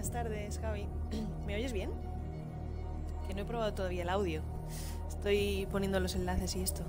Buenas tardes, Javi. ¿Me oyes bien? Que no he probado todavía el audio. Estoy poniendo los enlaces y esto.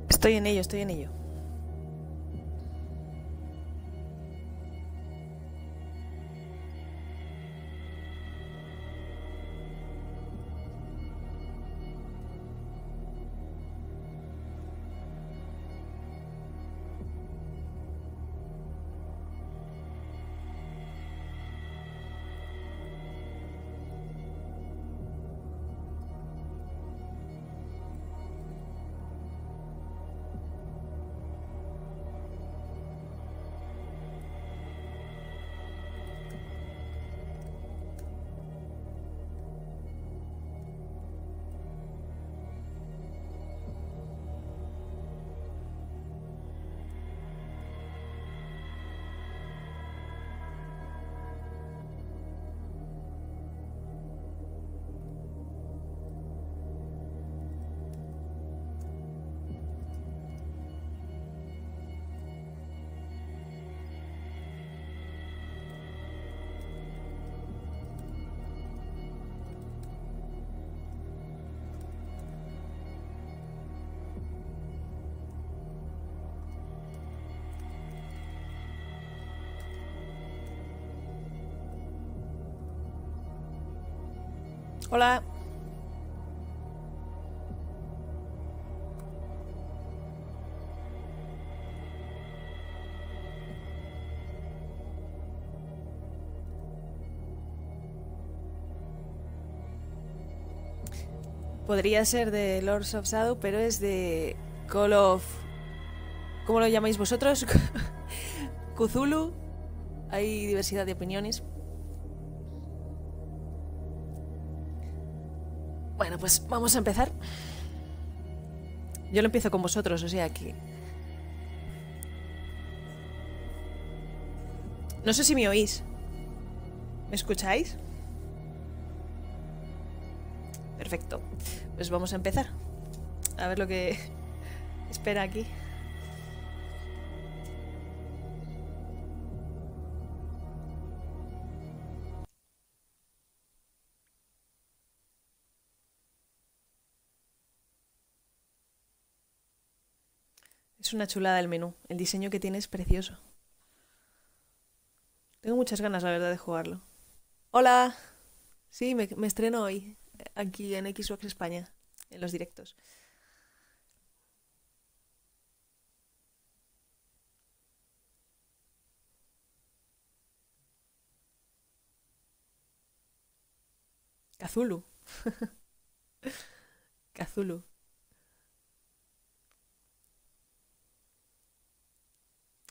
Estoy en ello, estoy en ello. Hola. Podría ser de Lords of Shadow, pero es de Call of... ¿Cómo lo llamáis vosotros? Cthulhu. Hay diversidad de opiniones. Bueno, pues vamos a empezar. Yo lo empiezo con vosotros, o sea que... No sé si me oís. ¿Me escucháis? Perfecto. Pues vamos a empezar. A ver lo que espera aquí. Es una chulada el menú. El diseño que tiene es precioso. Tengo muchas ganas, la verdad, de jugarlo. ¡Hola! Sí, me estreno hoy, aquí en Xbox España, en los directos. Cthulhu. Cthulhu.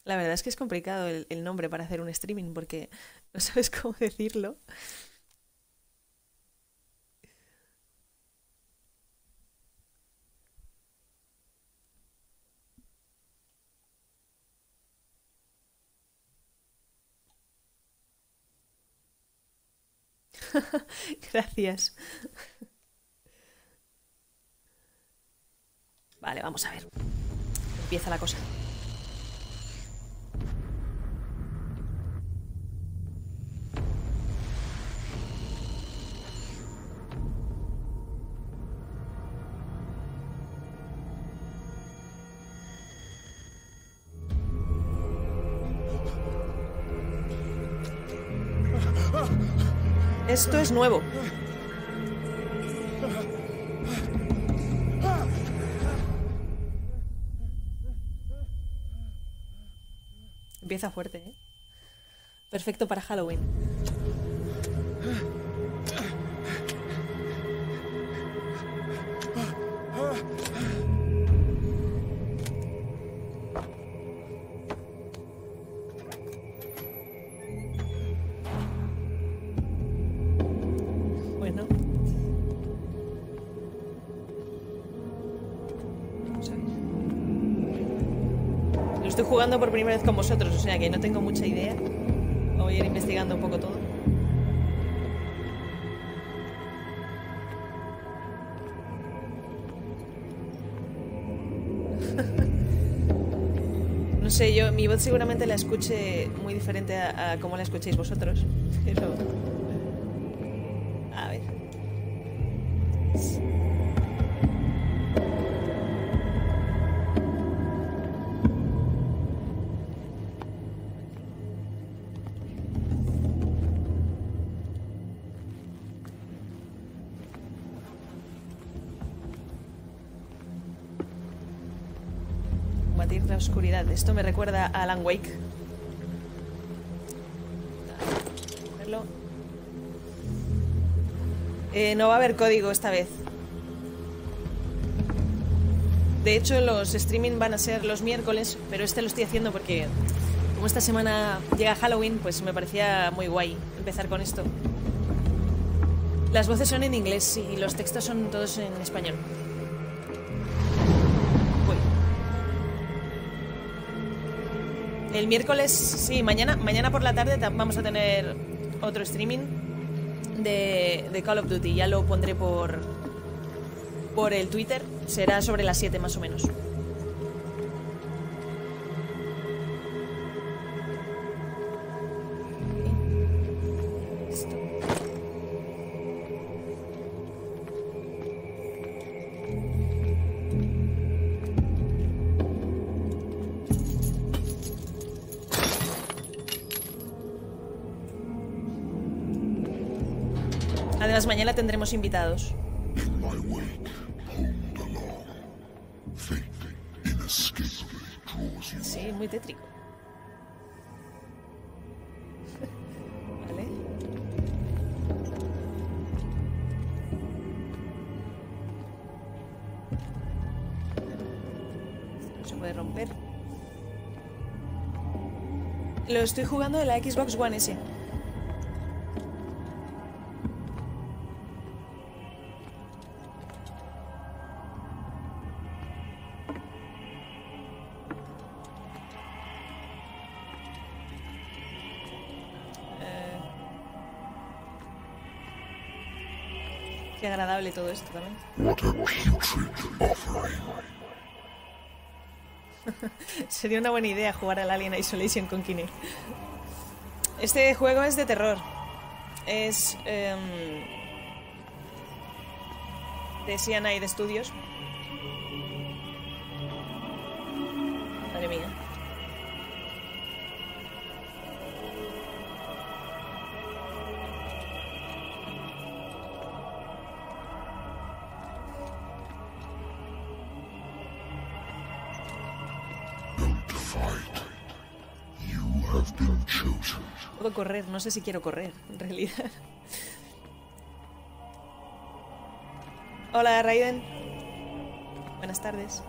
La verdad es que es complicado el nombre para hacer un streaming porque no sabes cómo decirlo. Gracias. Vale, vamos a ver. Empieza la cosa. Esto es nuevo. Empieza fuerte, ¿eh? Perfecto para Halloween. Bueno. jugando por primera vez con vosotros, o sea que no tengo mucha idea. Voy a ir investigando un poco todo. No sé, yo mi voz seguramente la escuche muy diferente a cómo la escuchéis vosotros. Pero... a ver. Combatir la oscuridad. Esto me recuerda a Alan Wake. No va a haber código esta vez. De hecho, los streaming van a ser los miércoles, pero este lo estoy haciendo porque como esta semana llega Halloween, pues me parecía muy guay empezar con esto. Las voces son en inglés y los textos son todos en español. El miércoles, sí, mañana por la tarde vamos a tener otro streaming de Call of Duty. Ya lo pondré por el Twitter. Será sobre las 7 más o menos. Además, mañana tendremos invitados. Sí, muy tétrico. Vale. No se puede romper. Lo estoy jugando en la Xbox One S. Qué agradable todo esto también. Sería una buena idea jugar al Alien Isolation con Kinect. Este juego es de terror. Es de Cyanide Studios. Madre mía. Puedo correr, no sé si quiero correr, en realidad. Hola, Raiden. Buenas tardes.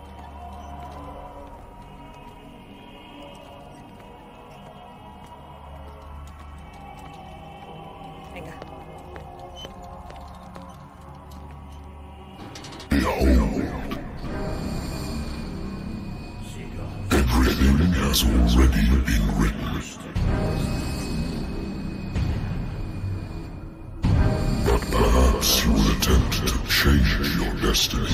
Venga. Everything has already been written. But perhaps you will attempt to change your destiny.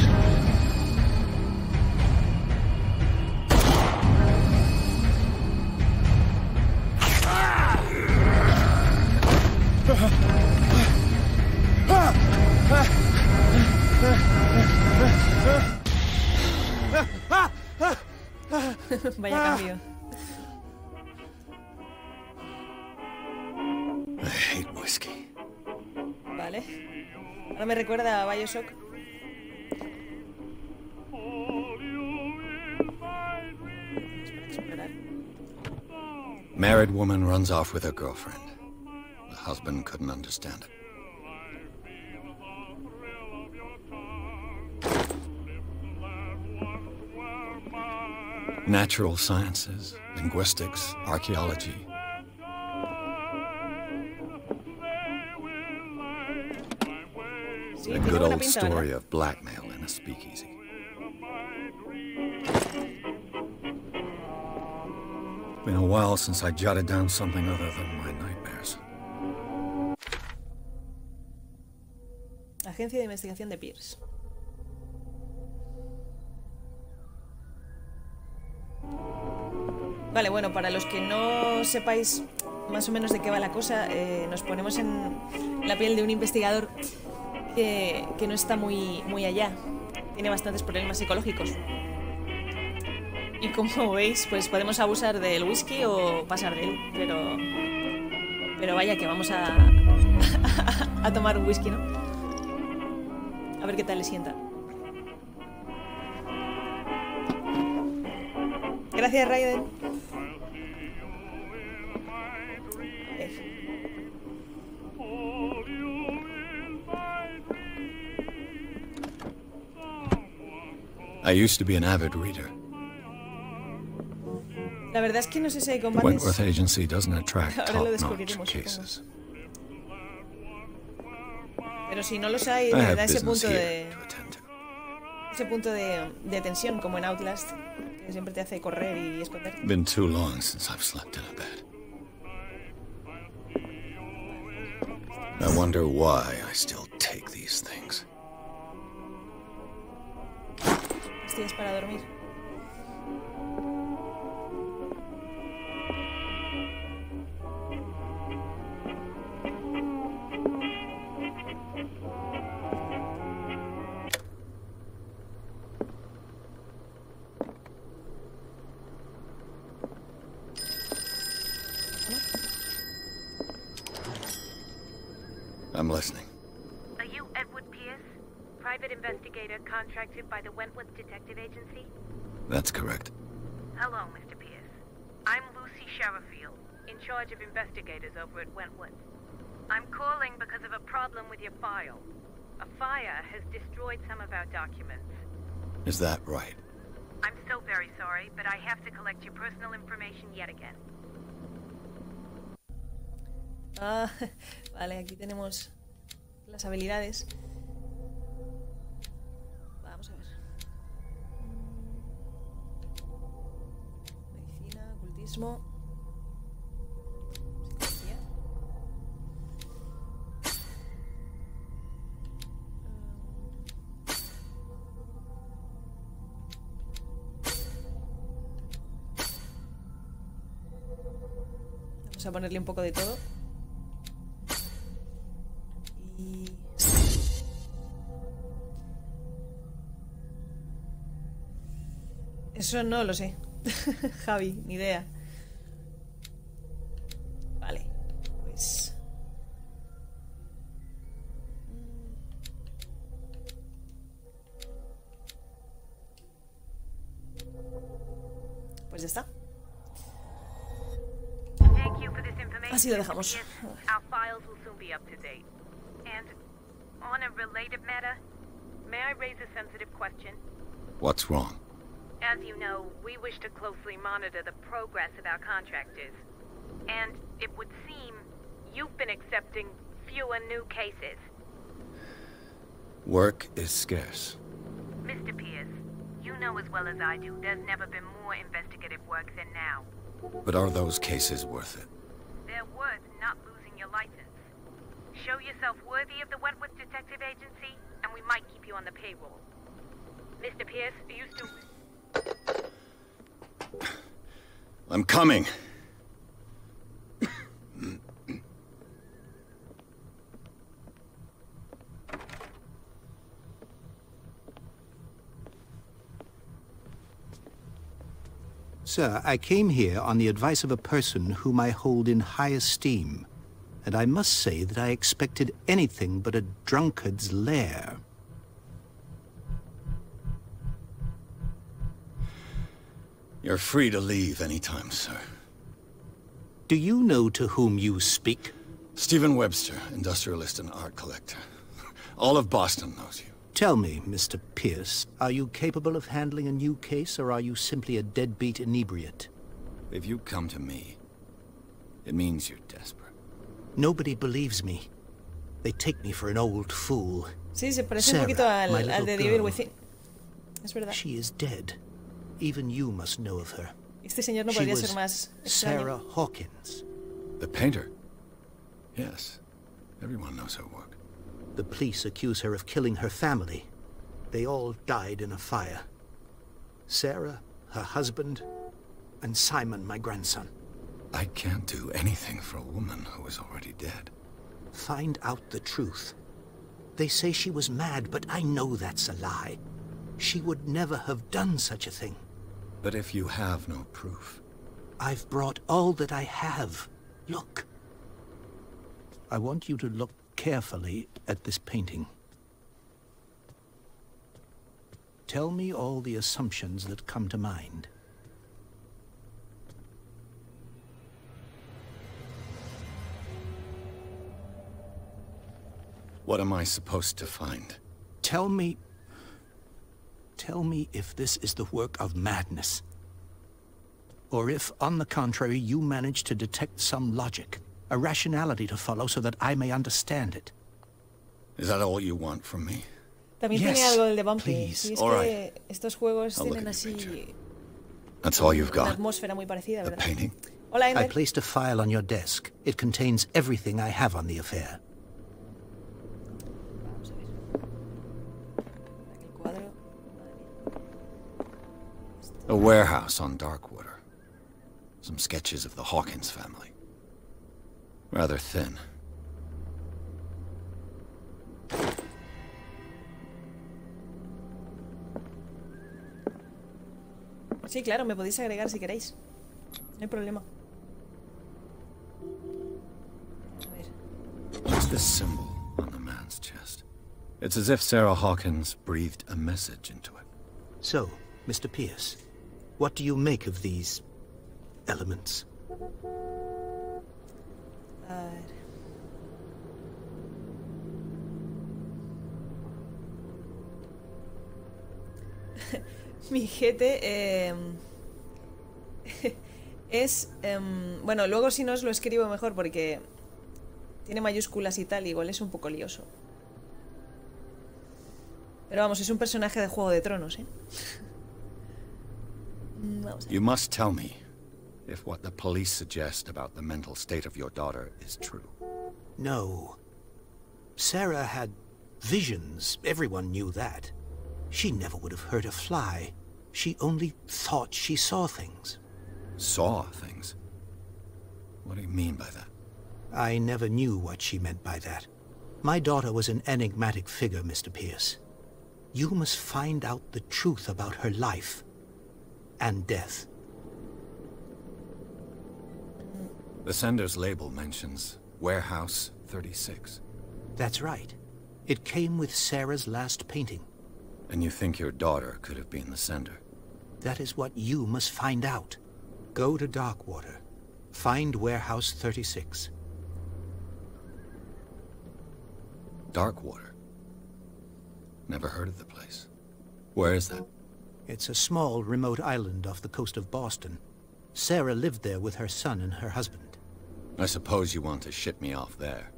Vaya cambio. I hate whiskey. Vale. Ahora me recuerda a Bioshock. Esperar. Married woman runs off with her girlfriend. The husband couldn't understand it. Natural sciences, linguistics, archaeology. Sí, A tiene good buena old pinta, story ¿verdad? of blackmail in a speakeasy. Been a while since I jotted down something other than my nightmares. Agencia de Investigación de Pierce. Vale, bueno, para los que no sepáis más o menos de qué va la cosa, nos ponemos en la piel de un investigador que no está muy allá. Tiene bastantes problemas psicológicos. Y como veis, pues podemos abusar del whisky o pasar de él, pero vaya que vamos a tomar un whisky, ¿no? A ver qué tal le sienta. Gracias, Raiden. I used to be an avid reader. La verdad es que no sé si hay The combates. Wentworth Agency doesn't attract Ahora lo top-notch descubriremos, cases. Pero si no los hay, I me have da ese business punto here to attend to. ese punto de tensión, como en Outlast, que siempre te hace correr y esconder. Been too long since I've slept in a bed. I wonder why I still take these things. Pastillas para dormir. I'm listening. Are you Edward Pierce, private investigator contracted by the Wentworth Detective Agency? That's correct. Hello, Mr. Pierce. I'm Lucy Sherifield, in charge of investigators over at Wentworth. I'm calling because of a problem with your file. A fire has destroyed some of our documents. Is that right? I'm so very sorry, but I have to collect your personal information yet again. Ah, vale, aquí tenemos las habilidades. Vamos a ver. Medicina, ocultismo. Psicología. Vamos a ponerle un poco de todo. Eso no lo sé. Javi, ni idea. Vale, pues... Pues ya está. Thank you for this information. Así lo dejamos. Our files will soon be up to date. And on a related matter, may I raise a sensitive question? What's wrong? As you know, we wish to closely monitor the progress of our contractors. And it would seem you've been accepting fewer new cases. Work is scarce. Mr. Pierce, you know as well as I do, there's never been more investigative work than now. But are those cases worth it? They're worth not losing your license. Show yourself worthy of the Wentworth Detective Agency, and we might keep you on the payroll. Mr. Pierce, are you still... I'm coming. Sir, I came here on the advice of a person whom I hold in high esteem, and I must say that I expected anything but a drunkard's lair. You're free to leave anytime, sir. Do you know to whom you speak? Stephen Webster, industrialist and art collector. All of Boston knows you. Tell me, Mr. Pierce, are you capable of handling a new case, or are you simply a deadbeat inebriate? If you come to me, it means you're desperate. Nobody believes me. They take me for an old fool. Sí, se parece Sarah, un poquito my al little de Devil girl. Within. Es verdad. She is dead. Even you must know of her. Este señor no She podría was ser más Sarah extraño. Hawkins. The painter? Yes. Everyone knows her work. The police accuse her of killing her family. They all died in a fire. Sarah, her husband, and Simon, my grandson. I can't do anything for a woman who is already dead. Find out the truth. They say she was mad, but I know that's a lie. She would never have done such a thing. But if you have no proof... I've brought all that I have. Look. I want you to look carefully at this painting. Tell me all the assumptions that come to mind. What am I supposed to find? Tell me if this is the work of madness. Or if, on the contrary, you manage to detect some logic, a rationality to follow so that I may understand it. Is that all you want from me? También Yes, tiene algo el de Vampire. please. Sí, es All que right. estos juegos I'll look tienen at the así picture. That's all you've una got? atmósfera muy parecida, The ¿verdad? painting? Hola, I Ender. placed a file on your desk. It contains everything I have on the affair. Vamos a ver. Aquí el cuadro. Madre mía. A warehouse on Darkwater. Some sketches of the Hawkins family. Rather thin. Sí, claro, me podéis agregar si queréis. No hay problema. A ver. What's this symbol on the man's chest? It's as if Sarah Hawkins breathed a message into it. So, Mr. Pierce, what do you make of these elements? A ver. Mi jete es... bueno, luego si no os lo escribo mejor porque tiene mayúsculas y tal, igual es un poco lioso. Pero vamos, es un personaje de Juego de Tronos, ¿eh? Vamos a ver. You must tell me if what the police suggest about the mental state of your daughter is true. No. Sarah had visions. Everyone knew that. She never would have hurt a fly. She only thought she saw things. Saw things? What do you mean by that? I never knew what she meant by that. My daughter was an enigmatic figure, Mr. Pierce. You must find out the truth about her life and death. The sender's label mentions Warehouse 36. That's right. It came with Sarah's last painting. And you think your daughter could have been the sender? That is what you must find out. Go to Darkwater. Find Warehouse 36. Darkwater? Never heard of the place. Where is that? It's a small, remote island off the coast of Boston. Sarah lived there with her son and her husband. I suppose you want to ship me off there.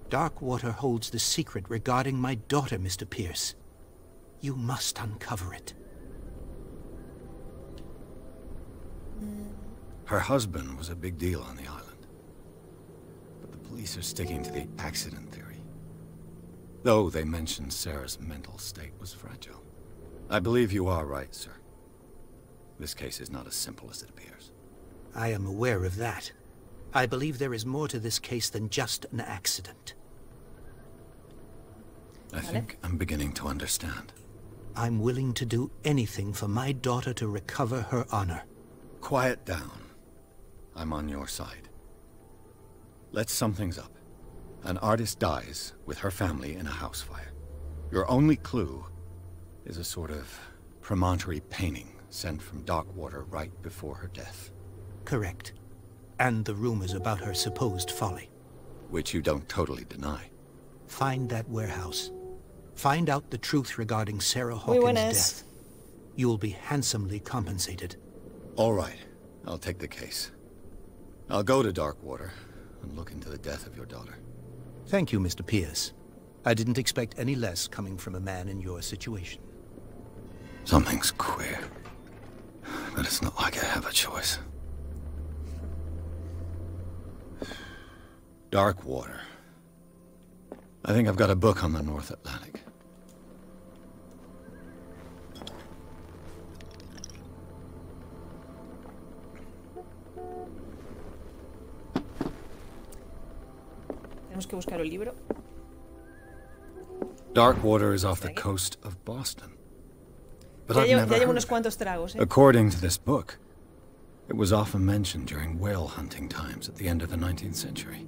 Darkwater holds the secret regarding my daughter, Mr. Pierce. You must uncover it. Her husband was a big deal on the island. But the police are sticking to the accident theory. Though they mentioned Sarah's mental state was fragile. I believe you are right, sir. This case is not as simple as it appears. I am aware of that. I believe there is more to this case than just an accident. I think I'm beginning to understand. I'm willing to do anything for my daughter to recover her honor. Quiet down. I'm on your side. Let's sum things up. An artist dies with her family in a house fire. Your only clue is a sort of promontory painting sent from Darkwater right before her death. Correct. And the rumors about her supposed folly. Which you don't totally deny. Find that warehouse. Find out the truth regarding Sarah Muy Hawkins' buenas. death. You'll be handsomely compensated. All right. I'll take the case. I'll go to Darkwater and look into the death of your daughter. Thank you, Mr. Pierce. I didn't expect any less coming from a man in your situation. Something's queer. but it's not like I have a choice. Dark water. I think I've got a book on the North Atlantic. Tenemos que buscar el libro. Dark water is off the coast of Boston. But I've never Ya llevo heard unos of it. cuantos tragos, ¿eh? According to this book, it was often mentioned during whale hunting times at the end of the 19th century.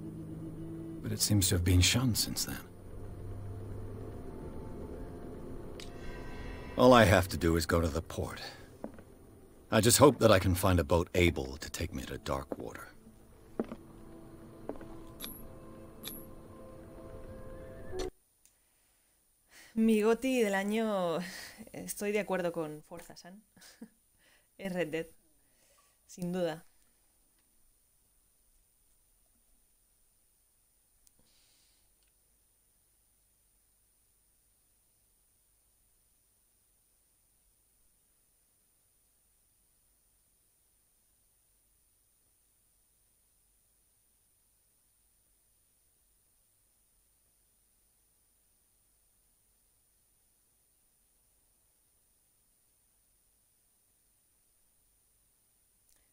But it seems to have been shunned since then. All I have to do is go to the port. I just hope that I can find a boat able to take me to dark water. Mi goti del año... Estoy de acuerdo con Forza San. Es Red Dead. Sin duda.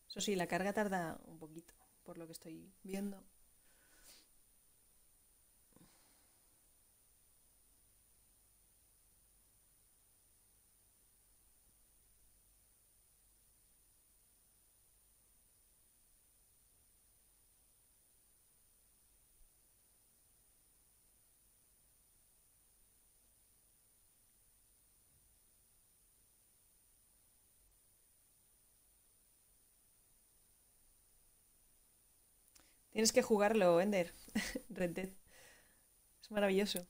Eso sí, la carga tarda un poquito, por lo que estoy viendo. Tienes que jugarlo, Ender. Red Dead. Es maravilloso.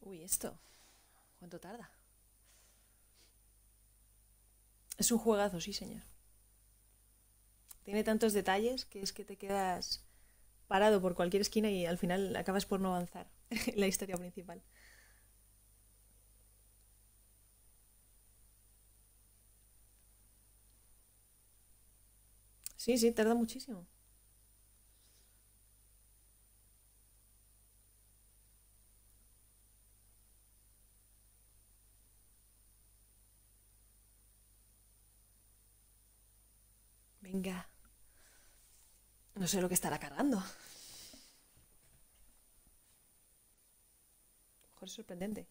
Uy, esto. ¿Cuánto tarda? Es un juegazo, sí, señor. Tiene tantos detalles que es que te quedas parado por cualquier esquina y al final acabas por no avanzar en la historia principal. Sí, sí, tarda muchísimo. Venga. No sé lo que estará cargando. A lo mejor es sorprendente.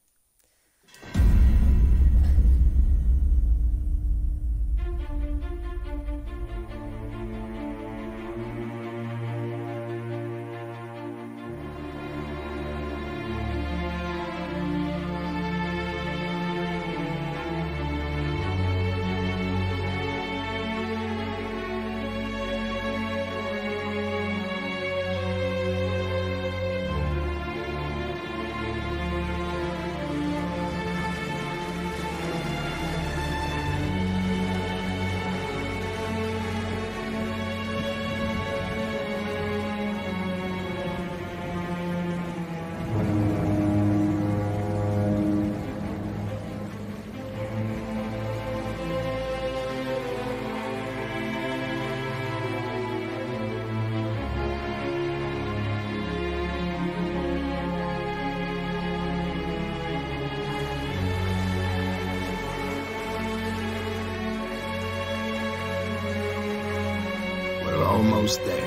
Almost there.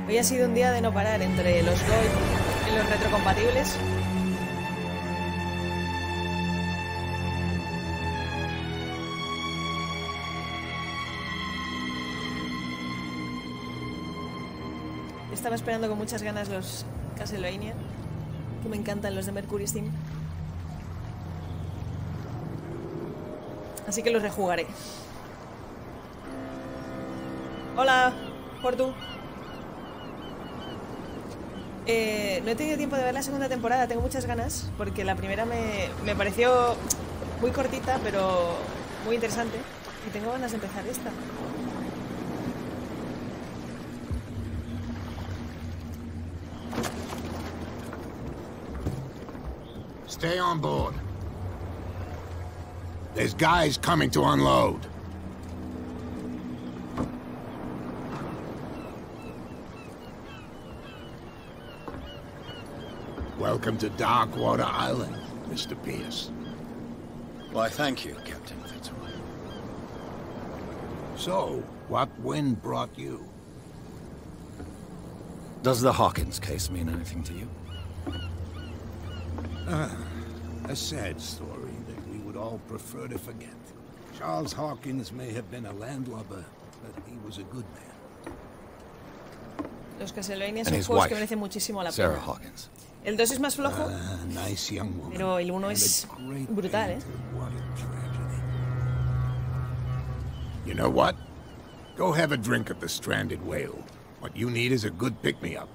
Hoy ha sido un día de no parar entre los Gold y los retrocompatibles. Estaba esperando con muchas ganas los Castlevania, que me encantan los de Mercury Steam. Así que los rejugaré. Hola, Fortu. No he tenido tiempo de ver la segunda temporada, tengo muchas ganas, porque la primera me pareció muy cortita, pero muy interesante. Y tengo ganas de empezar esta. Stay on board. There's guys coming to unload. Welcome to Darkwater Island, Mr. Pierce. Why, thank you, Captain Fitzroy. So, what wind brought you? Does the Hawkins case mean anything to you? A sad story that we would all prefer to forget. Charles Hawkins may have been a landlubber, but he was a good man. Los Castlevania And son his juegos wife, que merecen muchísimo la Sarah pena. Hawkins. El 2 es más flojo, Nice young woman. pero el 1 es brutal, ¿eh? What a tragedy. You know what? Go have a drink at the Stranded Whale. What you need is a good pick-me-up.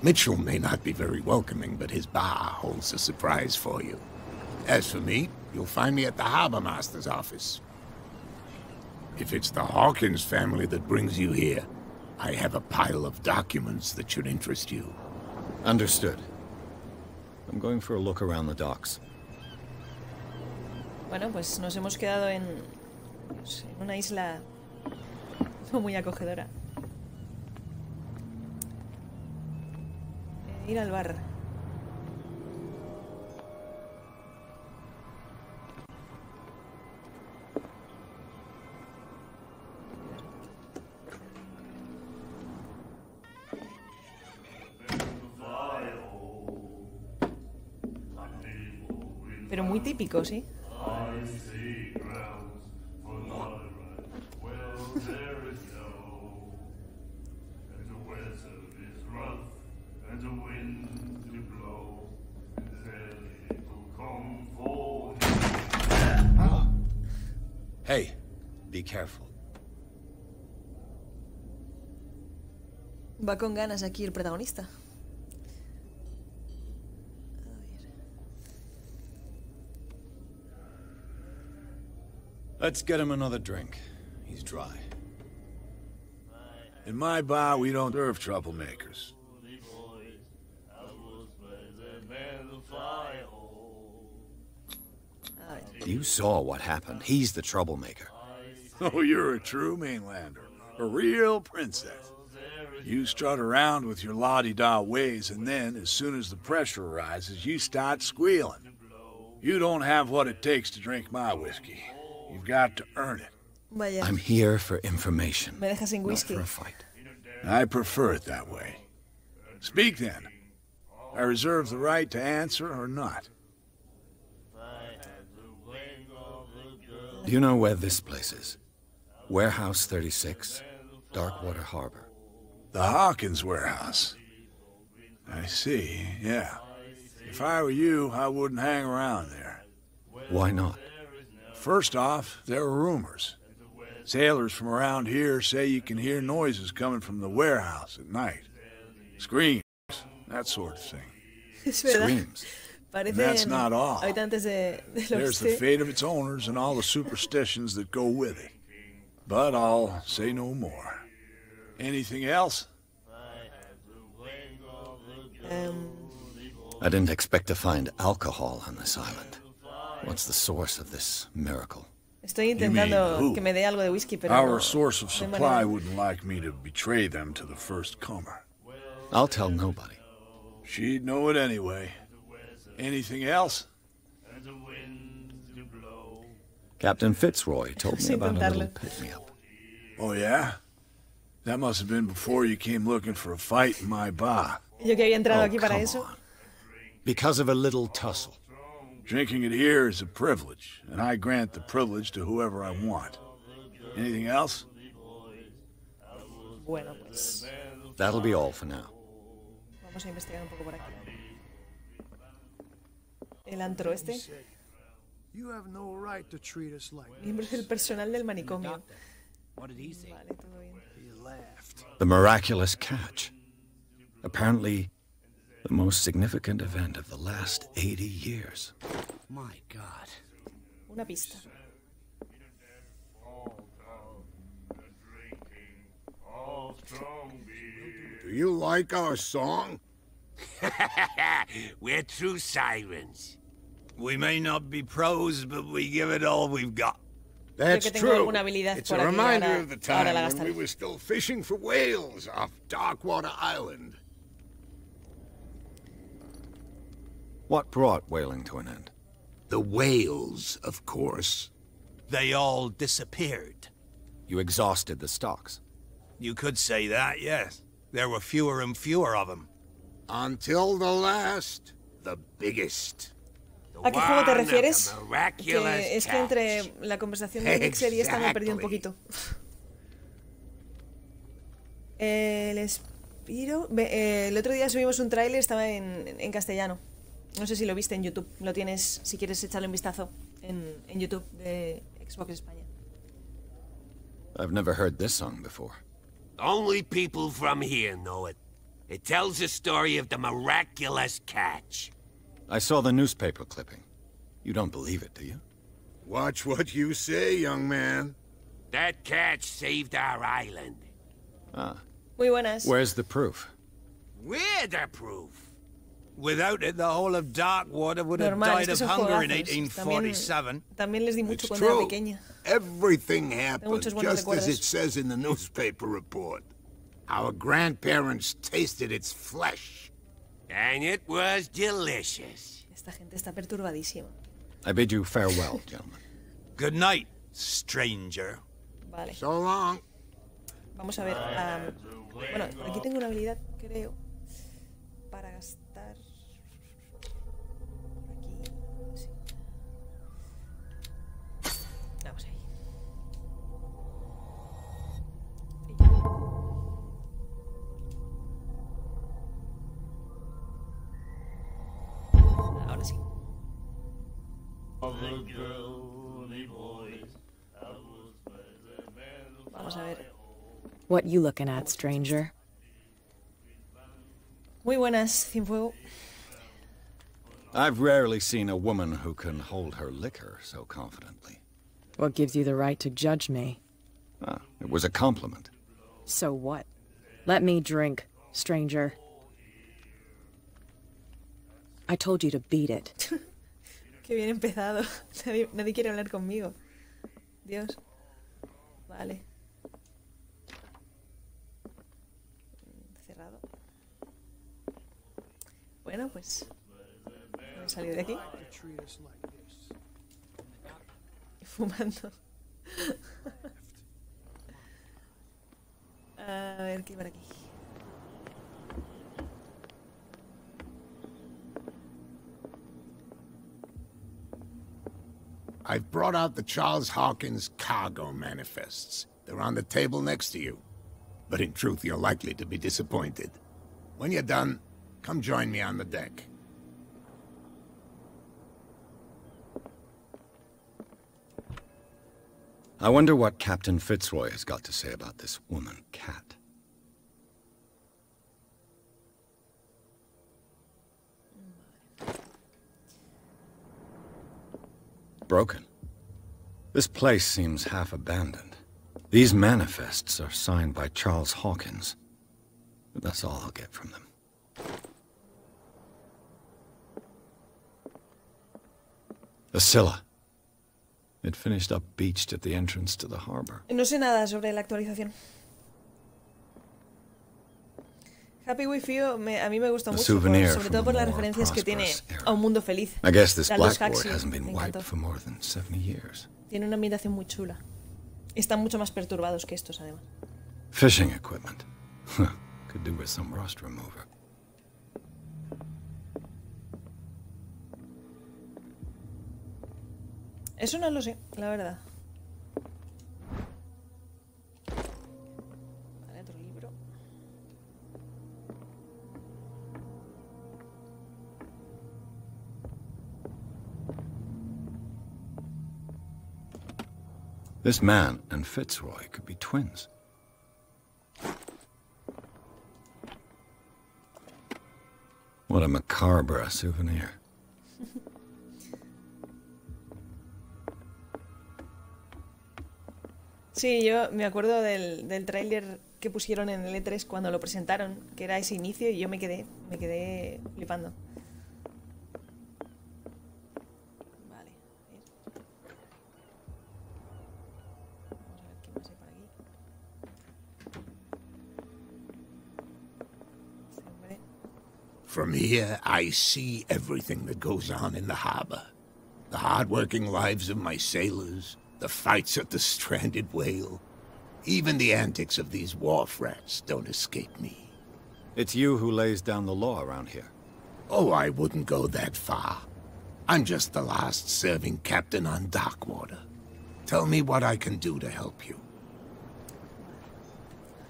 Mitchell may not be very welcoming, but his bar holds a surprise for you. As for me, you'll find me at the Harbor Master's office. If it's the Hawkins family that brings you here, I have a pile of documents that should interest you. Understood. I'm going for a look around the docks. Bueno, pues nos hemos quedado en una isla no muy acogedora. Ir al bar. Pero muy típico, ¿sí? Hey, be careful. Va con ganas aquí el protagonista. Let's get him another drink. He's dry. In my bar, we don't serve troublemakers. You saw what happened. He's the troublemaker. Oh, you're a true mainlander. A real princess. You strut around with your la-di-da ways, and then, as soon as the pressure arises, you start squealing. You don't have what it takes to drink my whiskey. You've got to earn it. Vaya. I'm here for information, Me dejas sin not whisky. for a fight. I prefer it that way. Speak then. I reserve the right to answer or not. Do you know where this place is? Warehouse 36, Darkwater Harbor. The Hawkins warehouse. I see, yeah. If I were you, I wouldn't hang around there. Why not? First off, there are rumors. Sailors from around here say you can hear noises coming from the warehouse at night. Screams, that sort of thing. Es verdad. Screams. That's not all. Habitantes del There's the oeste. fate of its owners and all the superstitions that go with it. But I'll say no more. Anything else? I didn't expect to find alcohol on this island. What's the source of this miracle? Estoy You mean intentando who? que me dé algo de whisky, pero Our no, source of no hay supply manera. wouldn't like me to betray them to the first comer. I'll tell nobody. She'd know it anyway. Anything else? Captain Fitzroy told me Sin about a little contarlo. pick-me-up. Oh, yeah? That must have been before you came looking for a fight in my bar. Yo que había entrado Oh, aquí para come eso. on. Because of a little tussle. Drinking it here is a privilege, and I grant the privilege to whoever I want. Anything else? Bueno, pues That'll be all for now. vamos a investigar un poco por aquí. El antro este. You have no right to treat us like Miembros del personal del manicomio. What did he say? Vale, todo bien. he laughed. The miraculous catch. Apparently, the most significant event of the last 80 years. My God. Una pista. Do you like our song? We're true sirens. We may not be pros, but we give it all we've got. That's Creo que tengo true. alguna habilidad It's por a aquí, reminder ahora- of the ahora time la when gastaré. we were still fishing for whales off Darkwater Island. What brought whaling to an end? The whales, of course. They all disappeared. You exhausted the stocks. You could say that, yes. There were fewer and fewer of them. Until the last, the biggest. ¿A qué juego te refieres? Que es que entre la conversación de Mixer y esta me he perdido un poquito. El Espiro... el otro día subimos un tráiler, estaba en castellano. No sé si lo viste en YouTube. Lo tienes, si quieres echarle un vistazo, en YouTube de Xbox España. I've never heard this song before. Only people from here know it. It tells the story of the miraculous catch. I saw the newspaper clipping. You don't believe it, do you? Watch what you say, young man. That catch saved our island. Ah. Muy buenas. Where's the proof? We're the proof. Without it, the whole of Darkwater would have Normal, died es que of son hunger in juegazos. 1847. También les di mucho It's cuando era true. pequeña. Everything happened muchos buenos just as recuerdos. it says in the newspaper report. Our grandparents tasted its flesh. And it was delicious. Esta gente está perturbadísima. I bid you farewell, gentlemen. Good night, stranger. Vale. So long. Vamos a ver. Bueno, aquí tengo una habilidad, creo, para gastar. Por aquí. Sí. Vamos ahí. Ahora sí. Vamos a ver. What you looking at, stranger? Muy buenas, Cienfuego. I've rarely seen a woman who can hold her liquor so confidently. What gives you the right to judge me? Ah, it was a compliment. So what? Let me drink, stranger. I told you to beat it. Qué bien empezado. Nadie quiere hablar conmigo. Dios. Vale. Cerrado. Bueno, pues voy a salir de aquí. Fumando. A ver qué hay por aquí. I've brought out the Charles Hawkins cargo manifests. They're on the table next to you. But in truth, you're likely to be disappointed. When you're done, come join me on the deck. I wonder what Captain Fitzroy has got to say about this woman, Cat. Broken. This place seems half abandoned. These manifests are signed by Charles Hawkins. But that's all I'll get from them. A Scylla. It finished up beached at the entrance to the harbor. No sé nada sobre la actualización. Happy with You a mí me gusta mucho, sobre todo por las referencias que tiene a un mundo feliz. I guess this A los blackboard Huxley, hasn't been me wiped encantó. for more than 70 years. Tiene una ambientación muy chula. Están mucho más perturbados que estos, además. Fishing equipment. Could do with some rust remover. Eso no lo sé, la verdad. Vale, otro libro. This man and Fitzroy could be twins. What a macabre souvenir. Sí, yo me acuerdo del tráiler que pusieron en el E3 cuando lo presentaron, que era ese inicio, y yo me quedé flipando. From here, I see everything that goes on in the harbor. The hard-working lives of my sailors, the fights at the stranded whale. Even the antics of these wharf rats don't escape me. It's you who lays down the law around here. Oh, I wouldn't go that far. I'm just the last serving captain on Darkwater. Tell me what I can do to help you.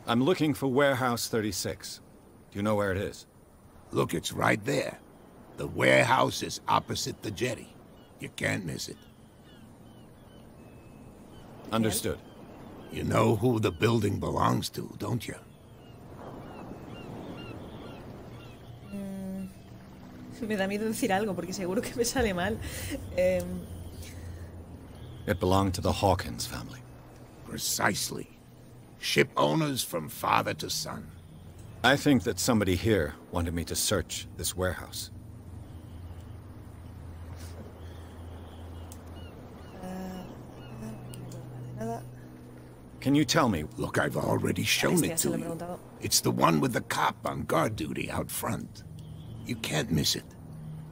I'm looking for Warehouse 36. Do you know where it is? Look, it's right there. The warehouse is opposite the jetty. You can't miss it. Understood. You know who the building belongs to, don't you? Me da miedo decir algo porque seguro que me sale mal. It belonged to the Hawkins family. Precisely. Ship owners from father to son. I think that somebody here wanted me to search this warehouse. Can you tell me? Look, I've already shown it to you. It's the one with the cop on guard duty out front. You can't miss it.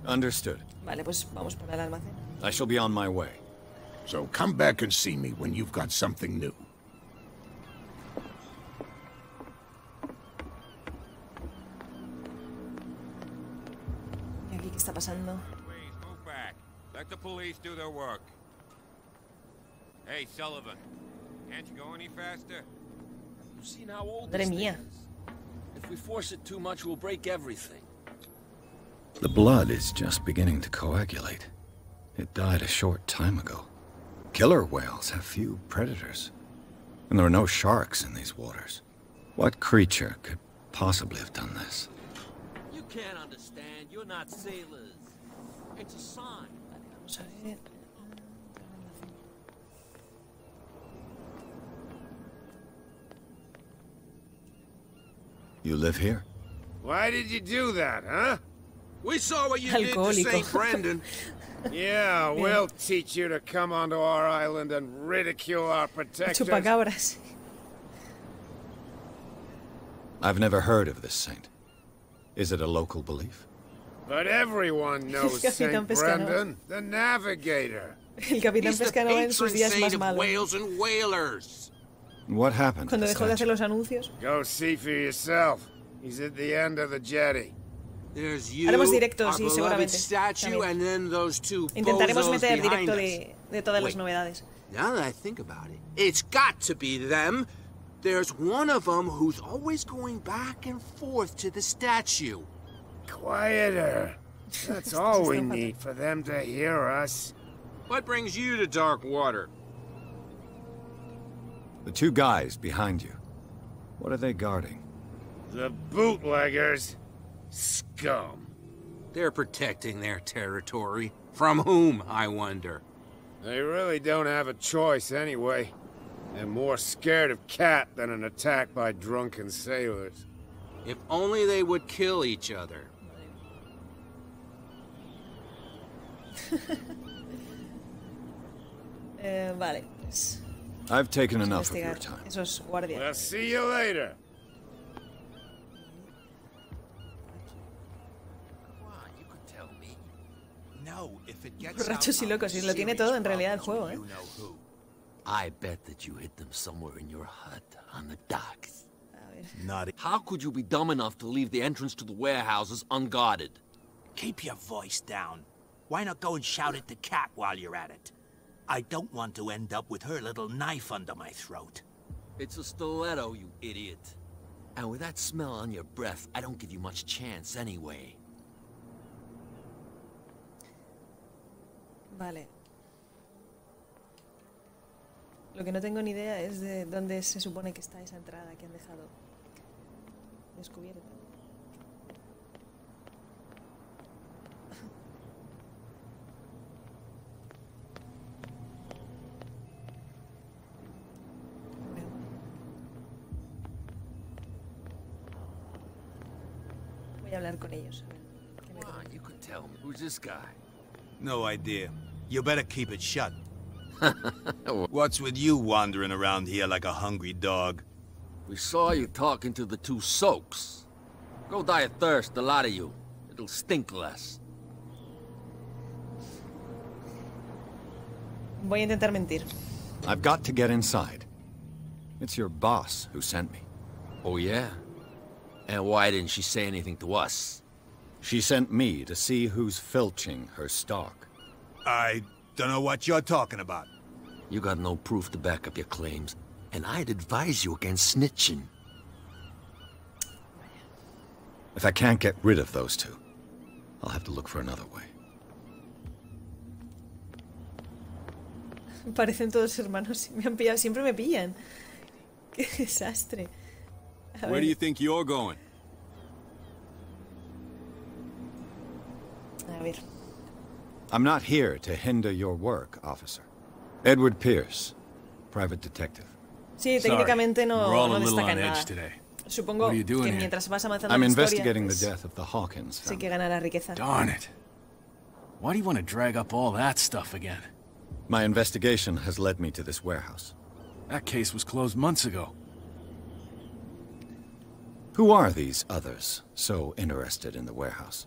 Understood. Vale, pues vamos por el almacén. I shall be on my way. So come back and see me when you've got something new. ¿Y aquí qué está pasando? Please move back. Let the police do their work. Hey, Sullivan. Can't you go any faster? You've seen how old Madre this mía. thing is. If we force it too much, we'll break everything. The blood is just beginning to coagulate. It died a short time ago. Killer whales have few predators. And there are no sharks in these waters. What creature could possibly have done this? You can't understand. You're not sailors. It's a sign. Vamos a ver. You live here? Why did you do that, huh? We saw what you did to Alcohólico. St. Brendan. Yeah, we'll teach you to come onto our island and ridicule our protectors. Chupacabras. I've never heard of this saint. Is it a local belief? But everyone knows Capitán St. Pescado. Brendan, the navigator. El capitán Pescado en sus días más malos. Whales and whalers. What happened to Cuando the dejó de hacer statue? los anuncios. Go see for yourself. He's at the end of the jetty. There's you, Haremos directo, our sí, beloved seguramente. statue, También. and then those two Intentaremos bozos meter behind directo us. de todas las Wait. novedades. Now that I think about it, it's got to be them. There's one of them who's always going back and forth to the statue. Quieter. That's all we need for them to hear us. What brings you to Darkwater? The two guys behind you. What are they guarding? The bootleggers. Scum. They're protecting their territory. From whom, I wonder? They really don't have a choice anyway. They're more scared of Cat than an attack by drunken sailors. If only they would kill each other. Vale, pues I've taken vamos a enough of your investigar time. esos guardias. We'll see you later. You could tell me. No, if it gets Borrachos y locos, y lo tiene todo en realidad el juego, ¿eh? I bet that you hid them somewhere in your hut on the docks. A ver. Not. How could you be dumb enough to leave the entrance to the warehouses unguarded? Keep your voice down. Why not go and shout at the cat while you're at it? I don't want to end up with her little knife under my throat. It's a stiletto, you idiot. And with that smell on your breath, I don't give you much chance anyway. Vale. Lo que no tengo ni idea es de dónde se supone que está esa entrada que han dejado descubierta. Voy a hablar con ellos. A ver, ¿qué me comentan? You could tell me. Who's this guy? No idea. You better keep it shut. What's with you wandering around here like a hungry dog? We saw you talking to the two soaks. Go die of thirst, the lot of you. It'll stink less. Voy a intentar mentir. I've got to get inside. It's your boss who sent me. Oh, yeah? And why didn't she say anything to us? She sent me to see who's filching her stock. I don't know what you're talking about. You got no proof to back up your claims, and I'd advise you against snitching. If I can't get rid of those two, I'll have to look for another way. Parecen todos hermanos. Me han pillado. Siempre me pillan. Qué desastre. Where do you think you're going? A ver. I'm not here to hinder your work, officer. Edward Pierce, private detective. Sí, técnicamente no destaca nada. Today. Supongo que mientras vas avanzando I'm en la historia, investigating the death of the Hawkins sé family. que gana la riqueza. Darn it. Why do you want to drag up all that stuff again? My investigation has led me to this warehouse. That case was closed months ago. Who are these others so interested in the warehouse?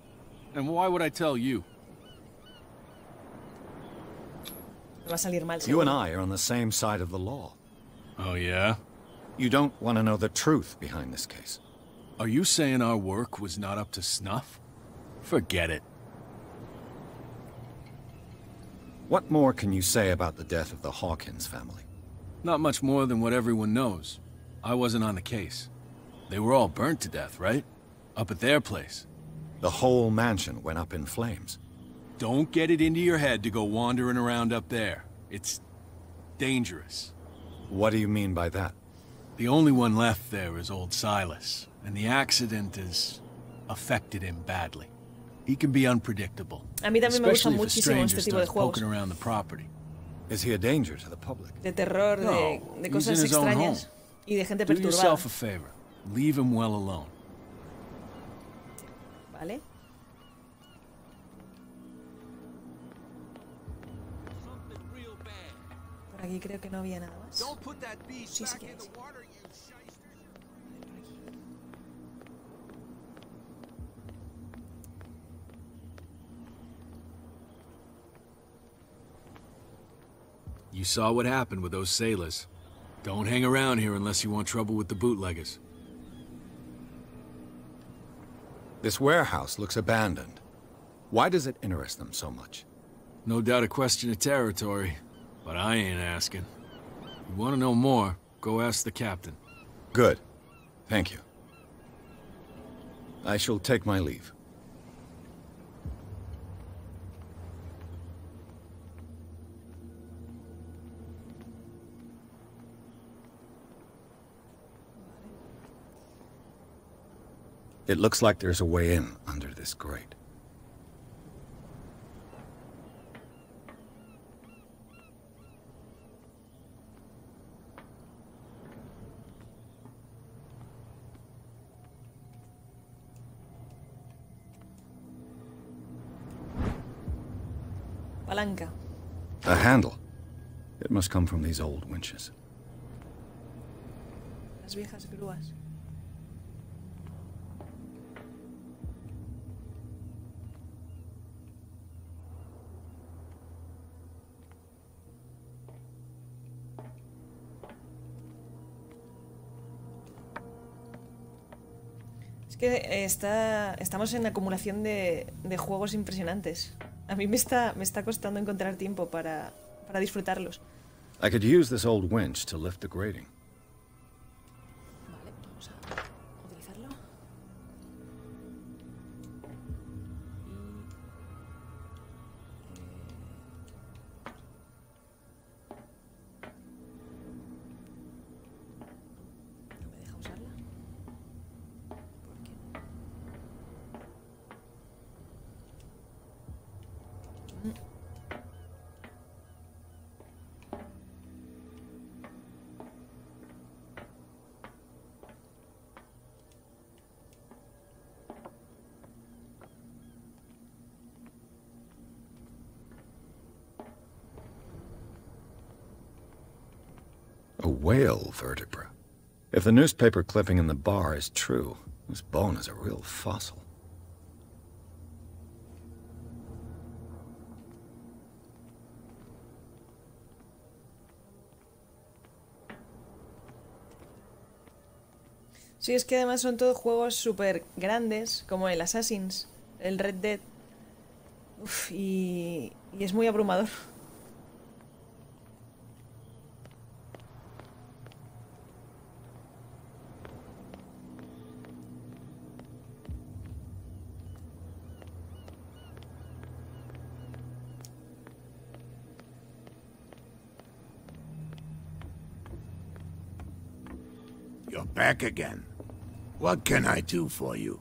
And why would I tell you? Va a salir mal, You and seguro. I are on the same side of the law. Oh, yeah? You don't want to know the truth behind this case. Are you saying our work was not up to snuff? Forget it. What more can you say about the death of the Hawkins family? Not much more than what everyone knows. I wasn't on the case. They were all burnt to death, right? Up at their place. The whole mansion went up in flames. Don't get it into your head to go wandering around up there. It's dangerous. What do you mean by that? The only one left there is old Silas, and the accident has affected him badly. He can be unpredictable, A mí también me gusta especially if a muchísimo stranger este tipo de starts juegos. poking around the property. Is he a danger to the public? De terror, de he's cosas in his own extrañas home. y de gente Do perturbada. yourself a favor. Leave him well alone. ¿Vale? Por aquí creo que no había nada más. Sí, sí que hay. You saw what happened with those sailors. Don't hang around here unless you want trouble with the bootleggers. This warehouse looks abandoned. Why does it interest them so much? No doubt a question of territory, but I ain't asking. You want to know more, go ask the captain. Good. Thank you. I shall take my leave. It looks like there's a way in under this grate. Palanca. A handle. It must come from these old winches. Las viejas grúas. Es que estamos en acumulación de juegos impresionantes. A mí me está costando encontrar tiempo para disfrutarlos. I could use this old winch to lift the grating. Vale, vamos a utilizarlo. No me deja usarla. ¿Por qué? A whale vertebra. If the newspaper clipping in the bar is true, this bone is a real fossil. Sí, es que además son todos juegos súper grandes, como el Assassin's, el Red Dead. Uf, y es muy abrumador. You're back again. What can I do for you?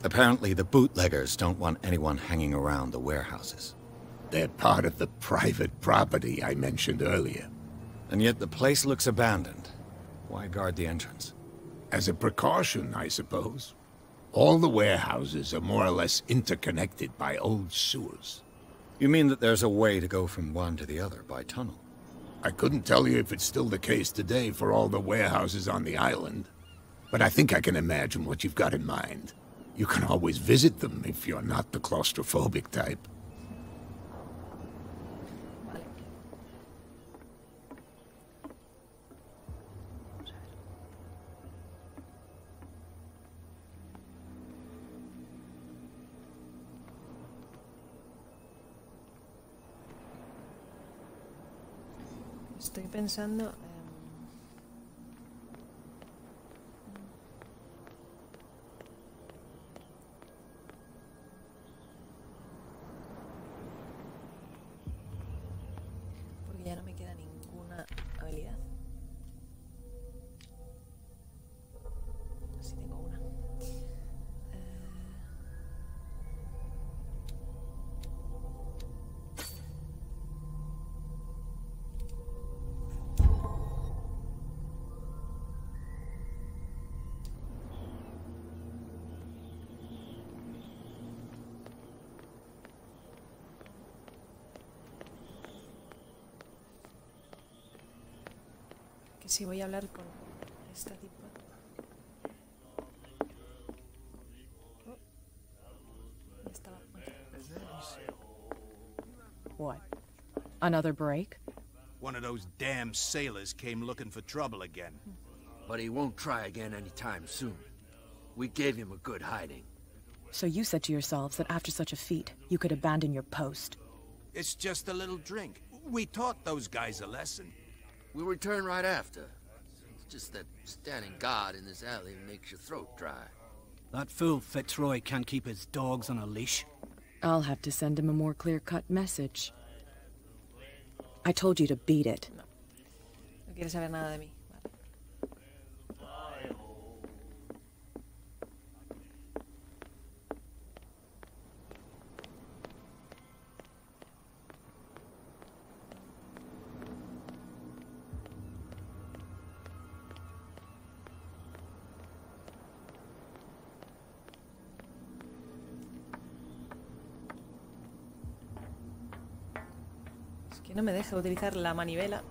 Apparently, the bootleggers don't want anyone hanging around the warehouses. They're part of the private property I mentioned earlier. And yet the place looks abandoned. Why guard the entrance? As a precaution, I suppose. All the warehouses are more or less interconnected by old sewers. You mean that there's a way to go from one to the other by tunnel? I couldn't tell you if it's still the case today for all the warehouses on the island. But I think I can imagine what you've got in mind. You can always visit them if you're not the claustrophobic type. Estoy pensando... porque ya no me queda ninguna habilidad. Sí tengo una. Que si voy a hablar con esta tipa. Oh. Ya estaba. What? Another break? One of those damn sailors came looking for trouble again. But he won't try again anytime soon. We gave him a good hiding. So you said to yourselves that after such a feat, you could abandon your post. It's just a little drink. We taught those guys a lesson. We'll return right after. It's just that standing guard in this alley makes your throat dry. That fool Fitzroy can't keep his dogs on a leash. I'll have to send him a more clear-cut message. I told you to beat it. No. No quiere saber nada de mí. No me deja utilizar la manivela.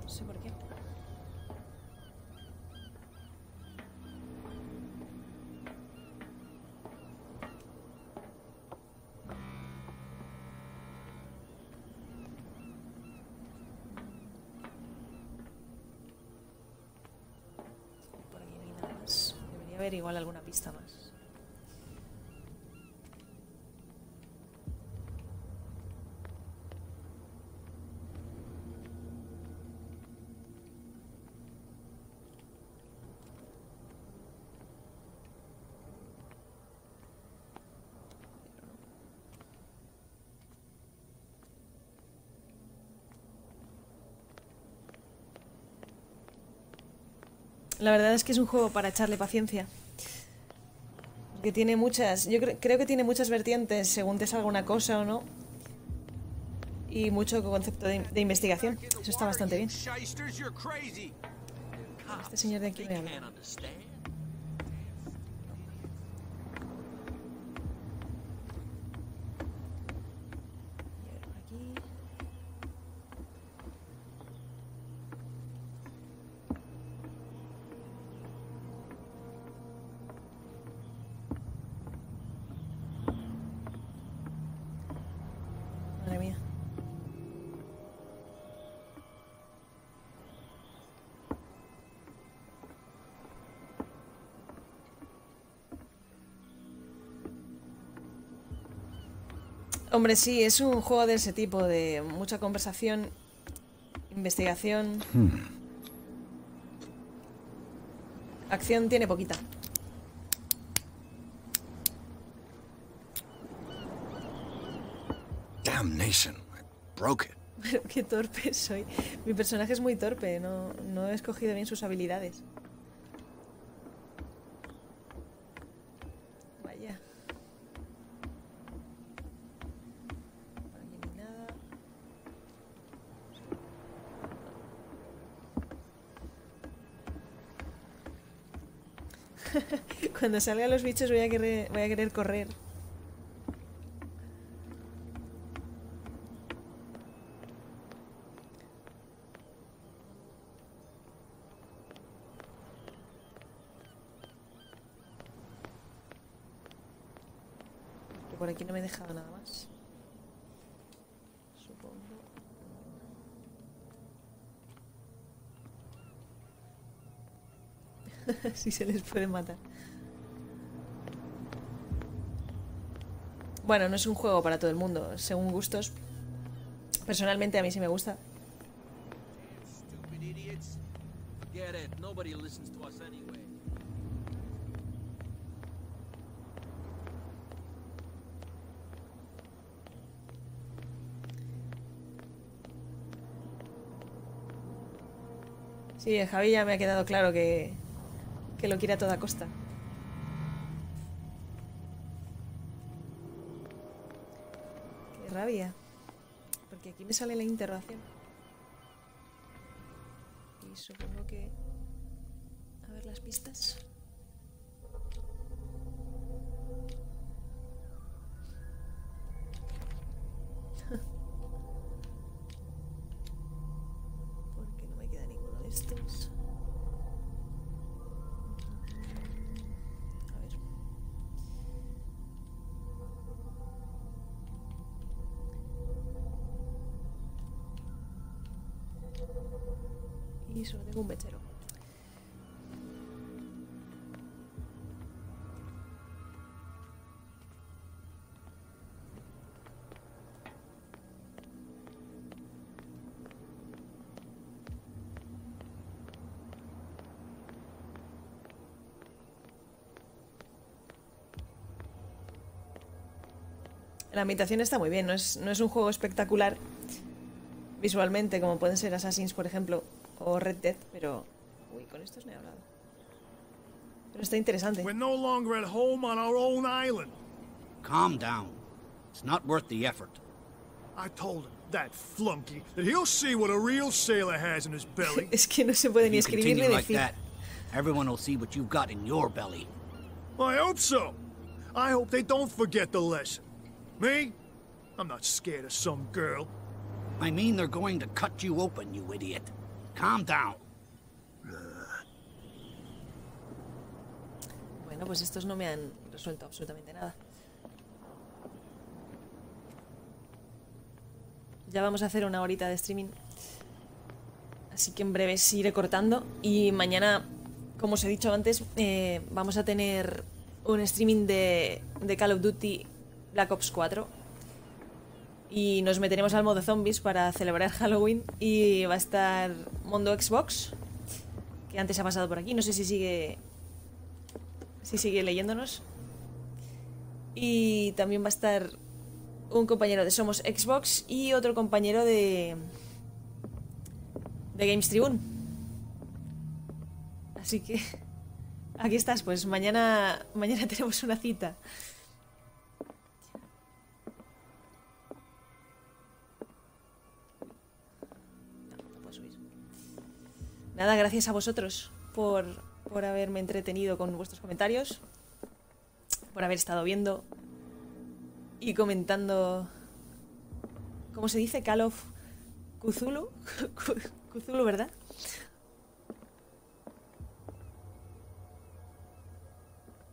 No sé por qué. Por aquí no hay nada más. Debería haber igual alguna pista más. La verdad es que es un juego para echarle paciencia. Porque tiene muchas... Yo creo que tiene muchas vertientes según te salga una cosa o no. Y mucho concepto de investigación. Eso está bastante bien. Este señor de aquí me habla. Hombre, sí, es un juego de ese tipo, de mucha conversación, investigación. Acción tiene poquita. Damnation, I broke it. Pero qué torpe soy. Mi personaje es muy torpe, no he escogido bien sus habilidades. Vaya. Por aquí no hay nada. Cuando salgan los bichos voy a querer correr. Que por aquí no me he dejado nada más. Supongo. Si se les puede matar. Bueno, no es un juego para todo el mundo, según gustos. Personalmente a mí sí me gusta. Stupid idiots. Forget it. Nobody listens to us anyway. Sí, Javi ya me ha quedado claro que lo quiere a toda costa. Qué rabia. Porque aquí me sale la interrogación. Y supongo que... A ver las pistas. Porque no me queda ninguno de estos. A ver. Y solo tengo un mechero. La ambientación está muy bien, no es un juego espectacular visualmente, como pueden ser Assassin's, por ejemplo, o Red Dead, pero... Uy, con estos no he hablado. Pero está interesante. We're no longer at home on our own island. Calm down. It's not worth the effort. I told him, that flunky, that he'll see what a real sailor has in his belly. Es que no se puede ni If you escribir ni continue like decir. that, everyone will see what you've got in your belly. I hope so. I hope they don't forget the lesson. Me? I'm not scared of some girl. I mean they're going to cut you open, you idiot. Calm down. Bueno, pues estos no me han resuelto absolutamente nada. Ya vamos a hacer una horita de streaming. Así que en breve sí iré cortando. Y mañana, como os he dicho antes, vamos a tener un streaming de Call of Duty Black Ops 4. Y nos meteremos al modo zombies para celebrar Halloween. Y va a estar Mundo Xbox, que antes ha pasado por aquí. No sé si sigue leyéndonos. Y también va a estar un compañero de Somos Xbox y otro compañero de Games Tribune. Así que aquí estás, pues mañana tenemos una cita. No puedo subir. Nada, gracias a vosotros por haberme entretenido con vuestros comentarios, por haber estado viendo y comentando. ¿Cómo se dice? Call of Chtulhu. Chtulhu, ¿verdad?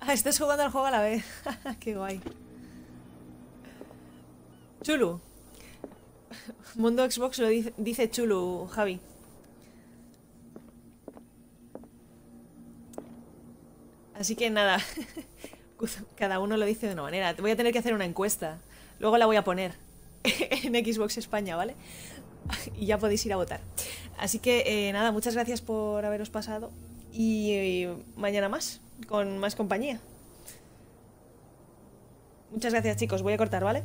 Ah, estás jugando al juego a la vez. Qué guay. Chtulhu. Mundo Xbox lo dice Chtulhu, Javi. Así que nada. Cada uno lo dice de una manera. Te voy a tener que hacer una encuesta. Luego la voy a poner en Xbox España, ¿vale? Y ya podéis ir a votar. Así que nada, muchas gracias por haberos pasado. Y mañana más, con más compañía. Muchas gracias, chicos. Voy a cortar, ¿vale?